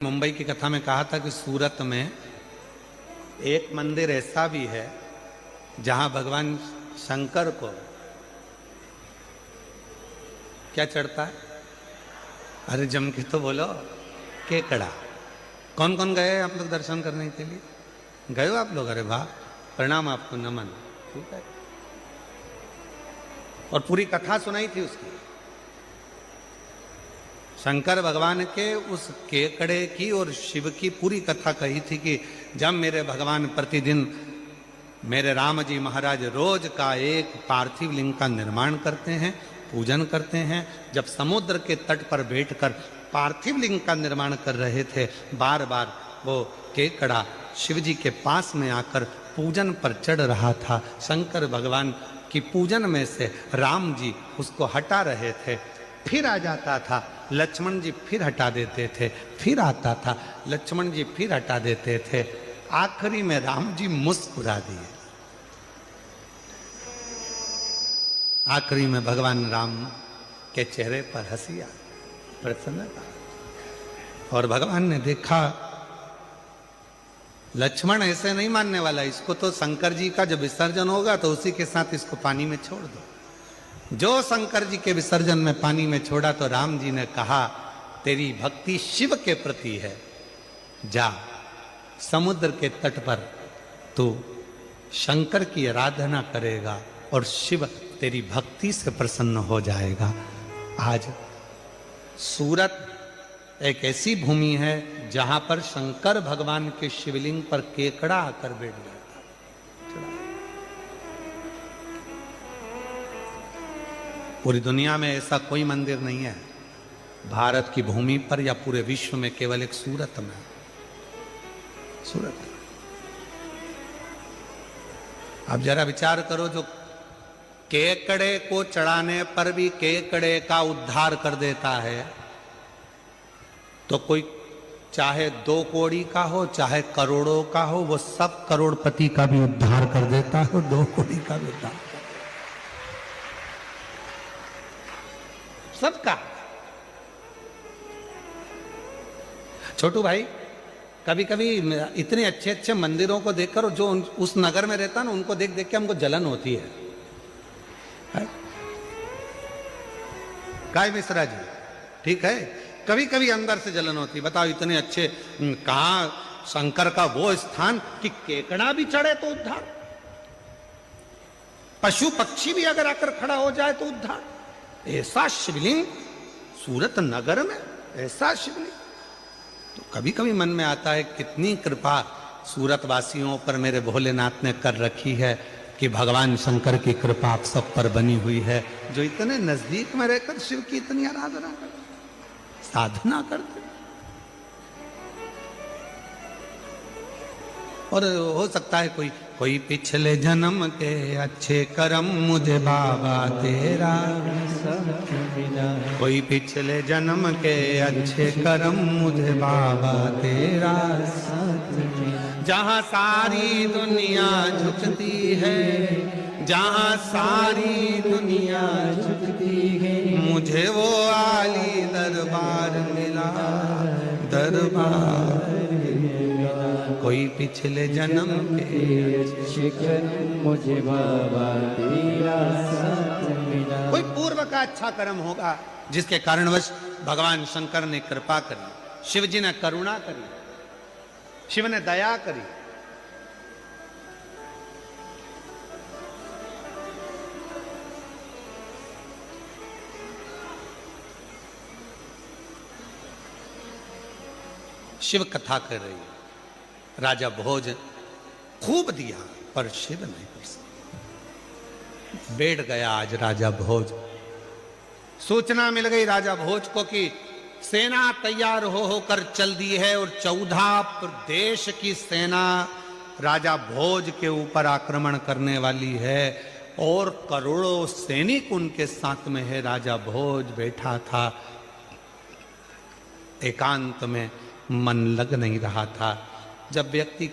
मुंबई की कथा में कहा था कि सूरत में एक मंदिर ऐसा भी है जहां भगवान शंकर को क्या चढ़ता है? अरे जम के तो बोलो, केकड़ा। कौन कौन गए आप लोग दर्शन करने के लिए? गए हो आप लोग? अरे वाह, प्रणाम आपको, नमन। ठीक है। और पूरी कथा सुनाई थी उसकी, शंकर भगवान के उस केकड़े की और शिव की पूरी कथा कही थी कि जब मेरे भगवान प्रतिदिन, मेरे राम जी महाराज रोज का एक पार्थिव लिंग का निर्माण करते हैं, पूजन करते हैं। जब समुद्र के तट पर बैठकर पार्थिव लिंग का निर्माण कर रहे थे, बार बार वो केकड़ा शिव जी के पास में आकर पूजन पर चढ़ रहा था। शंकर भगवान की पूजन में से राम जी उसको हटा रहे थे, फिर आ जाता था, लक्ष्मण जी फिर हटा देते थे, फिर आता था, लक्ष्मण जी फिर हटा देते थे। आखिरी में राम जी मुस्कुरा दिए। आखिरी में भगवान राम के चेहरे पर हंसी आ, प्रसन्नता। और भगवान ने देखा लक्ष्मण ऐसे नहीं मानने वाला, इसको तो शंकर जी का जब विसर्जन होगा तो उसी के साथ इसको पानी में छोड़ दो। जो शंकर जी के विसर्जन में पानी में छोड़ा तो राम जी ने कहा, तेरी भक्ति शिव के प्रति है, जा समुद्र के तट पर तू शंकर की आराधना करेगा और शिव तेरी भक्ति से प्रसन्न हो जाएगा। आज सूरत एक ऐसी भूमि है जहां पर शंकर भगवान के शिवलिंग पर केकड़ा आकर बैठ जाता है। पूरी दुनिया में ऐसा कोई मंदिर नहीं है, भारत की भूमि पर या पूरे विश्व में, केवल एक सूरत में। सूरत। अब जरा विचार करो, जो केकड़े को चढ़ाने पर भी केकड़े का उद्धार कर देता है, तो कोई चाहे 2 कौड़ी का हो चाहे करोड़ों का हो, वो सब करोड़पति का भी उद्धार कर देता है और 2 कौड़ी का भी उद्धार, सबका। छोटू भाई, कभी कभी इतने अच्छे अच्छे मंदिरों को देखकर, जो उस नगर में रहता ना, उनको देख देख के हमको जलन होती है। काय मिश्रा जी, ठीक है, कभी कभी अंदर से जलन होती है। बताओ, इतने अच्छे, कहां शंकर का वो स्थान कि केकड़ा भी चढ़े तो उद्धार, पशु पक्षी भी अगर आकर खड़ा हो जाए तो उद्धार। ऐसा शिवलिंग सूरत नगर में, ऐसा शिवलिंग। तो कभी कभी मन में आता है, कितनी कृपा सूरत वासियों पर मेरे भोलेनाथ ने कर रखी है कि भगवान शंकर की कृपा आप सब पर बनी हुई है, जो इतने नजदीक में रहकर शिव की इतनी आराधना करते, साधना करते। और हो सकता है कोई पिछले जन्म के अच्छे कर्म मुझे बाबा तेरा, कोई पिछले जन्म के अच्छे कर्म मुझे बाबा तेरा, जहाँ सारी दुनिया झुकती है, जहाँ सारी दुनिया झुकती है, मुझे वो आली दरबार मिला, दरबार। कोई पिछले जन्म के अच्छे कर्म मुझे बाबा तेरा साथ मिला। कोई पूर्व का अच्छा कर्म होगा जिसके कारणवश भगवान शंकर ने कृपा करी, शिव जी ने करुणा करी, शिव ने दया करी। शिव कथा कर रही है, राजा भोज खूब दिया पर शिव नहीं प्रसन्न। बैठ गया आज राजा भोज। सूचना मिल गई राजा भोज को कि सेना तैयार होकर चल दी है और 14 प्रदेश की सेना राजा भोज के ऊपर आक्रमण करने वाली है और करोड़ों सैनिक उनके साथ में है। राजा भोज बैठा था, एकांत में, मन लग नहीं रहा था। जब व्यक्ति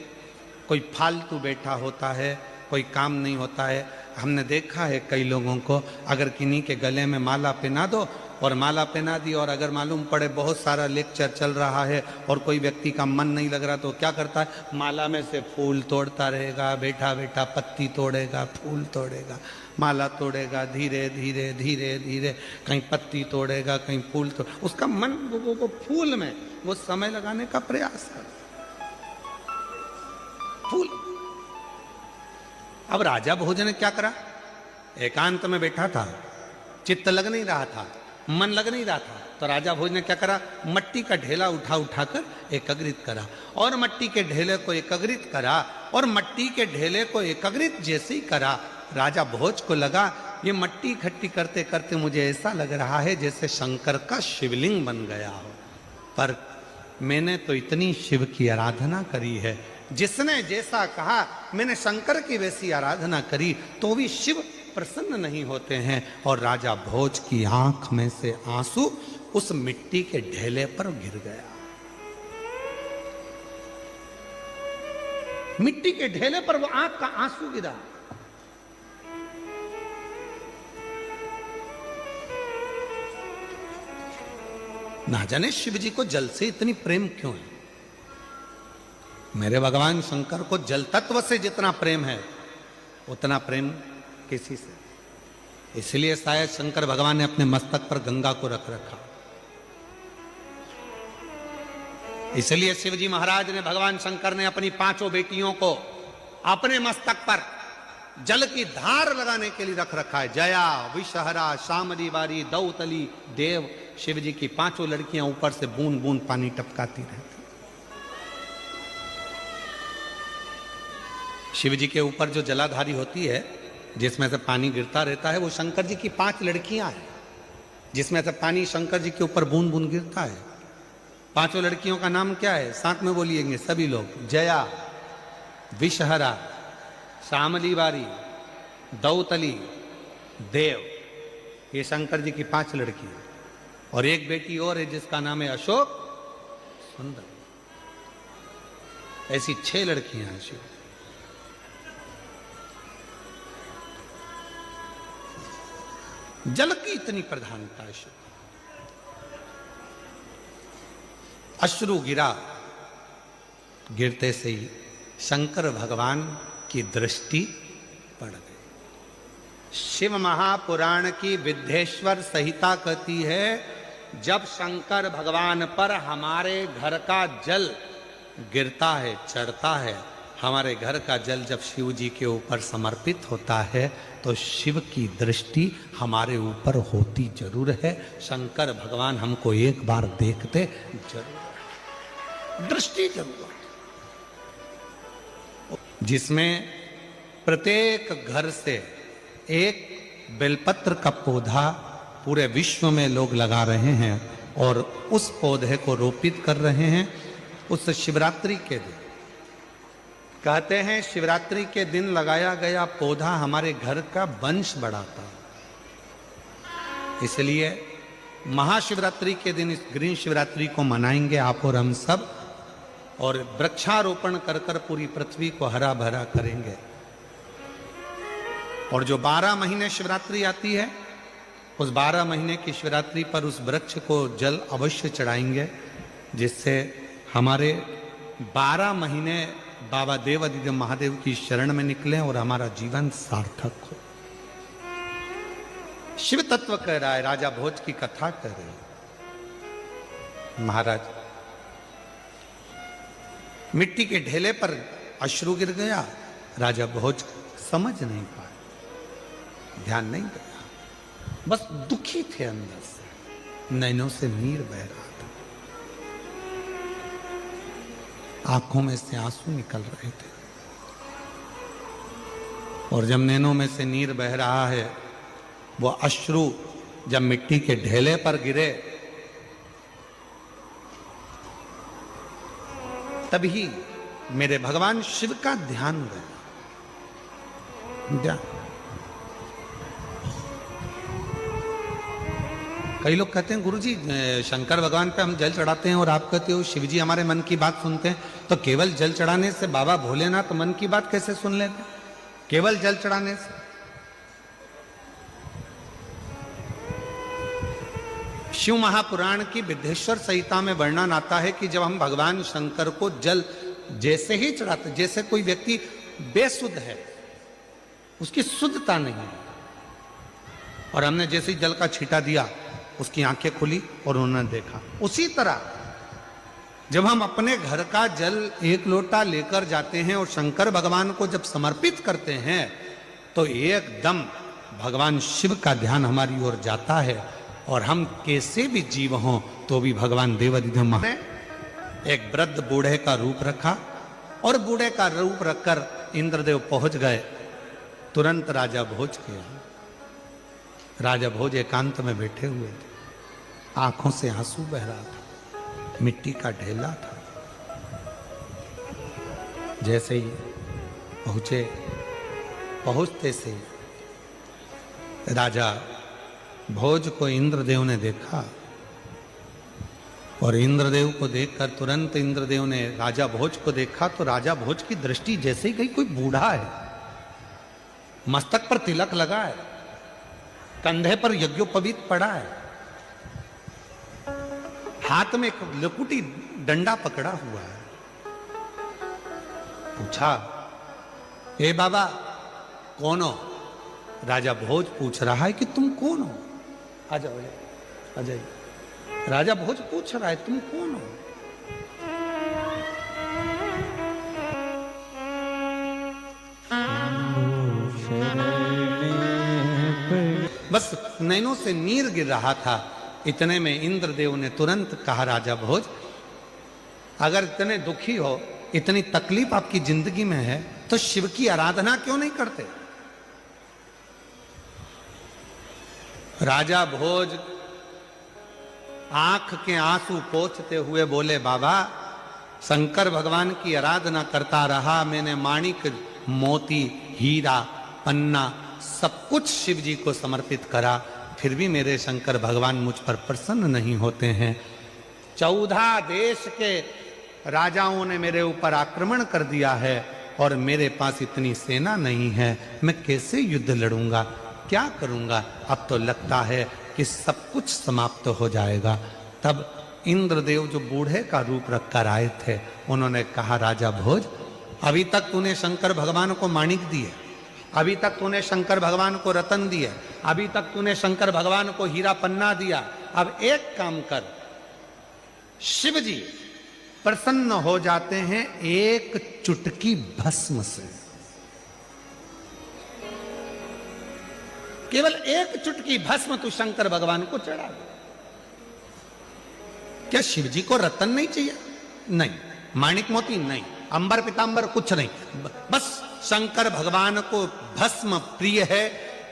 कोई फालतू बैठा होता है, कोई काम नहीं होता है, हमने देखा है कई लोगों को, अगर किन्हीं के गले में माला पहना दो और माला पहना दी। और अगर मालूम पड़े बहुत सारा लेक्चर चल रहा है और कोई व्यक्ति का मन नहीं लग रहा तो क्या करता है, माला में से फूल तोड़ता रहेगा, बैठा बैठा पत्ती तोड़ेगा, फूल तोड़ेगा, माला तोड़ेगा, धीरे धीरे धीरे धीरे, कहीं पत्ती तोड़ेगा, कहीं फूल तोड़, उसका मन वो फूल में वो समय लगाने का प्रयास कर फूल। अब राजा भोज ने क्या करा, एकांत में बैठा था, चित्त लग नहीं रहा था, मन लग नहीं रहा था, तो राजा भोज ने क्या करा, मट्टी का ढेला उठाकर एकत्रित करा और मट्टी के ढेले को एकत्रित करा। और मट्टी के ढेले को एकत्रित जैसे ही करा, राजा भोज को लगा ये मट्टी इकट्ठी करते करते मुझे ऐसा लग रहा है जैसे शंकर का शिवलिंग बन गया हो। पर मैंने तो इतनी शिव की आराधना करी है, जिसने जैसा कहा मैंने शंकर की वैसी आराधना करी, तो भी शिव प्रसन्न नहीं होते हैं। और राजा भोज की आंख में से आंसू उस मिट्टी के ढेले पर गिर गया। मिट्टी के ढेले पर वो आंख का आंसू गिरा। ना जाने शिव जी को जल से इतनी प्रेम क्यों है। मेरे भगवान शंकर को जल तत्व से जितना प्रेम है उतना प्रेम किसी से, इसलिए शायद शंकर भगवान ने अपने मस्तक पर गंगा को रख रखा। इसलिए शिवजी महाराज ने, भगवान शंकर ने अपनी 5 बेटियों को अपने मस्तक पर जल की धार लगाने के लिए रख रखा है। जया, विषहरा, शामली बारी, दौतली, देव। शिव जी की 5 लड़कियां ऊपर से बूंद बूंद पानी टपकाती रहती। शिव जी के ऊपर जो जलाधारी होती है, जिसमें से पानी गिरता रहता है, वो शंकर जी की 5 लड़कियां हैं, जिसमें से पानी शंकर जी के ऊपर बूंद बूंद गिरता है। 5 लड़कियों का नाम क्या है, साथ में बोलिएंगे सभी लोग। जया, विषहरा, शामली बारी, दौतली, देव। ये शंकर जी की 5 लड़कियां। और एक बेटी और है जिसका नाम है अशोक सुंदर। ऐसी 6 लड़कियां हैं शिव। जल की इतनी प्रधानता है शिव। अश्रु गिरा, गिरते से ही शंकर भगवान की दृष्टि पड़ गई। शिव महापुराण की विद्येश्वर संहिता कहती है, जब शंकर भगवान पर हमारे घर का जल गिरता है, चढ़ता है, हमारे घर का जल जब शिव जी के ऊपर समर्पित होता है, तो शिव की दृष्टि हमारे ऊपर होती जरूर है। शंकर भगवान हमको एक बार देखते जरूर, दृष्टि जरूर। जिसमें प्रत्येक घर से एक बेलपत्र का पौधा पूरे विश्व में लोग लगा रहे हैं और उस पौधे को रोपित कर रहे हैं उस शिवरात्रि के दिन। कहते हैं शिवरात्रि के दिन लगाया गया पौधा हमारे घर का वंश बढ़ाता है। इसलिए महाशिवरात्रि के दिन इस ग्रीन शिवरात्रि को मनाएंगे आप और हम सब, और वृक्षारोपण कर कर पूरी पृथ्वी को हरा भरा करेंगे। और जो 12 महीने शिवरात्रि आती है, उस 12 महीने की शिवरात्रि पर उस वृक्ष को जल अवश्य चढ़ाएंगे, जिससे हमारे 12 महीने बाबा देवादिदेव महादेव की शरण में निकले और हमारा जीवन सार्थक हो। शिव तत्व कह रहा है, राजा भोज की कथा कह रहे हैं। महाराज, मिट्टी के ढेले पर अश्रु गिर गया, राजा भोज समझ नहीं पाए, ध्यान नहीं गया, बस दुखी थे अंदर से, नैनों से नीर बह रहा था, आंखों में से आंसू निकल रहे थे। और जब नैनों में से नीर बह रहा है, वो अश्रु जब मिट्टी के ढेले पर गिरे, तभी मेरे भगवान शिव का ध्यान गया। कई लोग कहते हैं गुरुजी शंकर भगवान पे हम जल चढ़ाते हैं और आप कहते हो शिव जी हमारे मन की बात सुनते हैं, तो केवल जल चढ़ाने से बाबा भोलेनाथ मन की बात कैसे सुन लेते? केवल जल चढ़ाने से? शिव महापुराण की विद्येश्वर संहिता में वर्णन आता है कि जब हम भगवान शंकर को जल जैसे ही चढ़ाते, जैसे कोई व्यक्ति बेसुद्ध है, उसकी शुद्धता नहीं है, और हमने जैसे ही जल का छींटा दिया उसकी आंखें खुली और उन्होंने देखा, उसी तरह जब हम अपने घर का जल एक लोटा लेकर जाते हैं और शंकर भगवान को जब समर्पित करते हैं तो एकदम भगवान शिव का ध्यान हमारी ओर जाता है, और हम कैसे भी जीव हों तो भी भगवान देवाधिदेव ने एक वृद्ध बूढ़े का रूप रखा, और बूढ़े का रूप रखकर इंद्रदेव पहुंच गए। तुरंत राजा भोज के यहाँ, राजा भोज एकांत में बैठे हुए थे, आंखों से आंसू बह रहा था, मिट्टी का ढेला था। जैसे ही पहुंचे, पहुंचते से राजा भोज को इंद्रदेव ने देखा, और इंद्रदेव को देखकर तुरंत इंद्रदेव ने राजा भोज को देखा तो राजा भोज की दृष्टि जैसे ही गई, कोई बूढ़ा है, मस्तक पर तिलक लगा है, कंधे पर यज्ञोपवीत पड़ा है, हाथ में एक लकुटी डंडा पकड़ा हुआ है। पूछा, ए बाबा कौन हो? राजा भोज पूछ रहा है कि तुम कौन हो? आ जाओ, आ जाइए। राजा भोज पूछ रहा है तुम कौन हो? बस नैनों से नीर गिर रहा था, इतने में इंद्रदेव ने तुरंत कहा, राजा भोज अगर इतने दुखी हो, इतनी तकलीफ आपकी जिंदगी में है, तो शिव की आराधना क्यों नहीं करते? राजा भोज आंख के आंसू पोंछते हुए बोले, बाबा शंकर भगवान की आराधना करता रहा, मैंने माणिक, मोती, हीरा, पन्ना सब कुछ शिव जी को समर्पित करा, फिर भी मेरे शंकर भगवान मुझ पर प्रसन्न नहीं होते हैं। 14 देश के राजाओं ने मेरे ऊपर आक्रमण कर दिया है और मेरे पास इतनी सेना नहीं है, मैं कैसे युद्ध लड़ूंगा, क्या करूंगा? अब तो लगता है कि सब कुछ समाप्त हो जाएगा। तब इंद्रदेव जो बूढ़े का रूप रखकर आए थे, उन्होंने कहा, राजा भोज अभी तक तूने शंकर भगवान को माणिक दिए, अभी तक तूने शंकर भगवान को रतन दिए, अभी तक तूने शंकर भगवान को हीरा पन्ना दिया, अब एक काम कर, शिव जी प्रसन्न हो जाते हैं एक चुटकी भस्म से, केवल एक चुटकी भस्म तू शंकर भगवान को चढ़ा दे। क्या शिव जी को रतन नहीं चाहिए? नहीं, माणिक मोती नहीं, अंबर पीतांबर कुछ नहीं, बस शंकर भगवान को भस्म प्रिय है।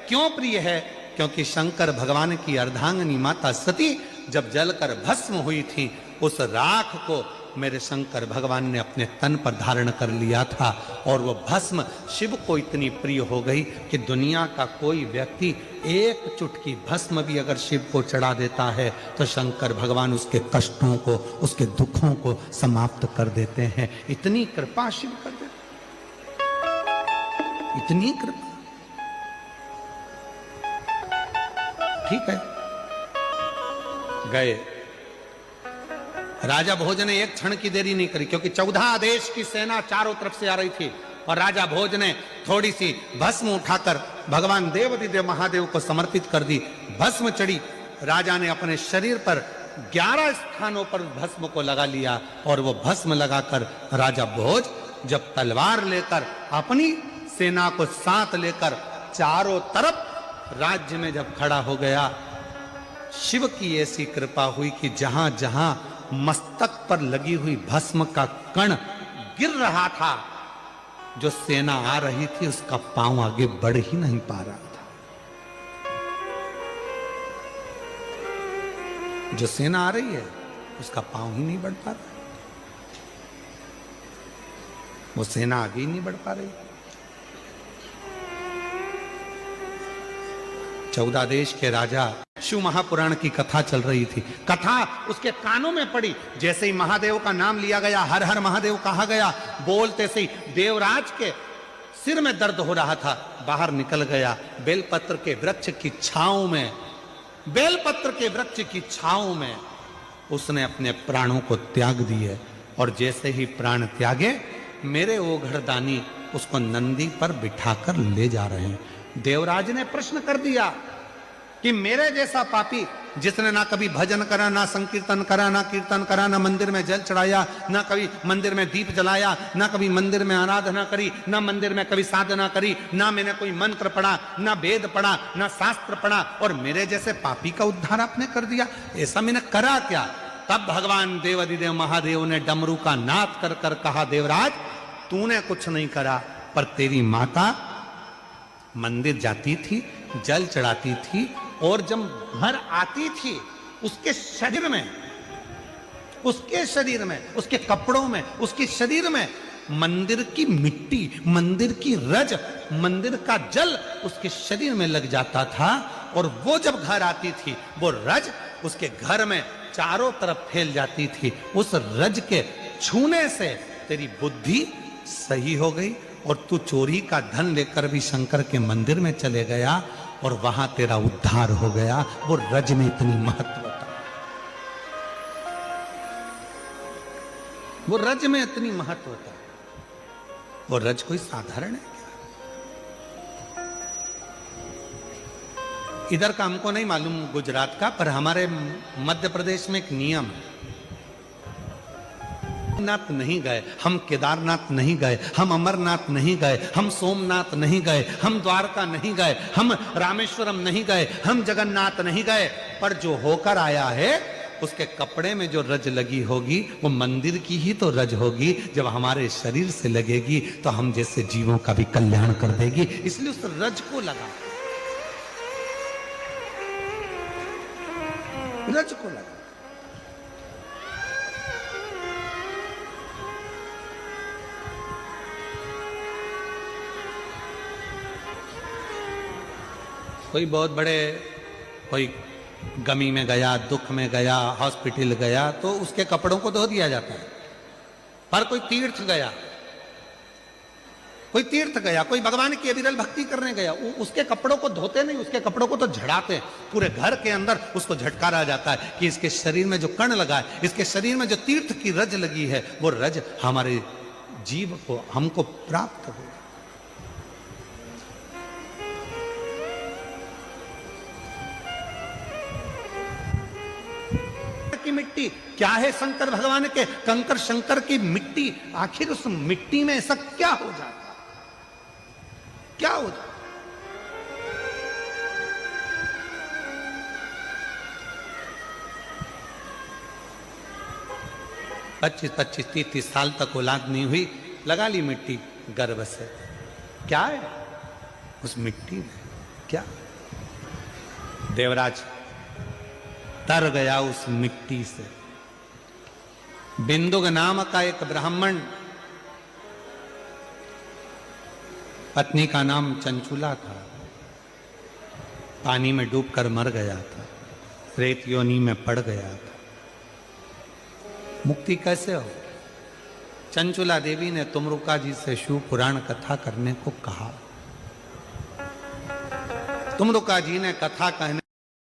क्यों प्रिय है? क्योंकि शंकर भगवान की अर्धांगिनी माता सती जब जलकर भस्म हुई थी, उस राख को मेरे शंकर भगवान ने अपने तन पर धारण कर लिया था, और वो भस्म शिव को इतनी प्रिय हो गई कि दुनिया का कोई व्यक्ति एक चुटकी भस्म भी अगर शिव को चढ़ा देता है तो शंकर भगवान उसके कष्टों को, उसके दुखों को समाप्त कर देते हैं। इतनी कृपा शिव कर देते, इतनी कृपा। ठीक है, गए। राजा भोज ने एक क्षण की देरी नहीं करी, क्योंकि 14 देश की सेना चारों तरफ से आ रही थी, और राजा भोज ने थोड़ी सी भस्म उठाकर भगवान देवाधिदेव महादेव को समर्पित कर दी। भस्म चढ़ी, राजा ने अपने शरीर पर 11 स्थानों पर भस्म को लगा लिया, और वो भस्म लगाकर राजा भोज जब तलवार लेकर अपनी सेना को साथ लेकर चारों तरफ राज्य में जब खड़ा हो गया, शिव की ऐसी कृपा हुई कि जहां जहां मस्तक पर लगी हुई भस्म का कण गिर रहा था, जो सेना आ रही थी उसका पांव आगे बढ़ ही नहीं पा रहा था। जो सेना आ रही है उसका पांव ही नहीं बढ़ पा रहा, वो सेना आगे ही नहीं बढ़ पा रही। 14 देश के राजा, शिव महापुराण की कथा चल रही थी, कथा उसके कानों में पड़ी। जैसे ही महादेव का नाम लिया गया, हर हर महादेव कहा गया, बोलते से ही देवराज के सिर में दर्द हो रहा था, बाहर निकल गया। बेलपत्र के वृक्ष की छांव में बेलपत्र के वृक्ष की छांव में उसने अपने प्राणों को त्याग दिए। और जैसे ही प्राण त्यागे, मेरे ओघड़दानी उसको नंदी पर बिठाकर ले जा रहे हैं। देवराज ने प्रश्न कर दिया कि मेरे जैसा पापी, जिसने ना कभी भजन करा, ना संकीर्तन करा, ना कीर्तन करा, ना मंदिर में जल चढ़ाया, ना कभी मंदिर में दीप जलाया, ना कभी मंदिर में आराधना करी, ना मंदिर में कभी साधना करी, ना मैंने कोई मंत्र पढ़ा, ना वेद पढ़ा, ना शास्त्र पढ़ा, और मेरे जैसे पापी का उद्धार आपने कर दिया। ऐसा मैंने करा क्या? तब भगवान देवाधिदेव महादेव ने डमरू का नाद कर कर कहा, देवराज तूने कुछ नहीं करा, पर तेरी माता मंदिर जाती थी, जल चढ़ाती थी, और जब घर आती थी उसके शरीर में, उसके कपड़ों में, उसके शरीर में मंदिर की मिट्टी, मंदिर की रज, मंदिर का जल उसके शरीर में लग जाता था। और वो जब घर आती थी, वो रज उसके घर में चारों तरफ फैल जाती थी। उस रज के छूने से तेरी बुद्धि सही हो गई, और तू चोरी का धन लेकर भी शंकर के मंदिर में चले गया, और वहां तेरा उद्धार हो गया। वो रज में इतनी महत्व था, वो रज में इतनी महत्व था। वो रज कोई साधारण है क्या? इधर का हमको नहीं मालूम गुजरात का, पर हमारे मध्य प्रदेश में एक नियम है, नाथ नहीं गए, हम केदारनाथ नहीं गए, हम अमरनाथ नहीं गए, हम सोमनाथ नहीं गए, हम द्वारका नहीं गए, हम रामेश्वरम नहीं गए, हम जगन्नाथ नहीं गए, पर जो होकर आया है उसके कपड़े में जो रज लगी होगी वो मंदिर की ही तो रज होगी। जब हमारे शरीर से लगेगी तो हम जैसे जीवों का भी कल्याण कर देगी, इसलिए उस रज को लगा, रज को लगा। कोई बहुत बड़े, कोई गमी में गया, दुख में गया, हॉस्पिटल गया, तो उसके कपड़ों को धो दिया जाता है। पर कोई तीर्थ गया, कोई भगवान की अविरल भक्ति करने गया, उसके कपड़ों को धोते नहीं, उसके कपड़ों को तो झड़ाते। पूरे घर के अंदर उसको झटकारा जाता है कि इसके शरीर में जो कण लगा है, इसके शरीर में जो तीर्थ की रज लगी है, वो रज हमारे जीव को, हमको प्राप्त हो। की मिट्टी क्या है? शंकर भगवान के कंकर शंकर की मिट्टी। आखिर उस मिट्टी में ऐसा क्या हो जाता, क्या हो जाता? 25-25, 30-30 साल तक औलाद नहीं हुई, लगा ली मिट्टी गर्भ से। क्या है उस मिट्टी में? क्या? देवराज तर गया उस मिट्टी से। बिंदुक नाम का एक ब्राह्मण, पत्नी का नाम चंचुला था, पानी में डूबकर मर गया था, रेत योनि में पड़ गया था। मुक्ति कैसे हो? चंचुला देवी ने तुमरुका जी से शिव पुराण कथा करने को कहा। तुमरुका जी ने कथा कहने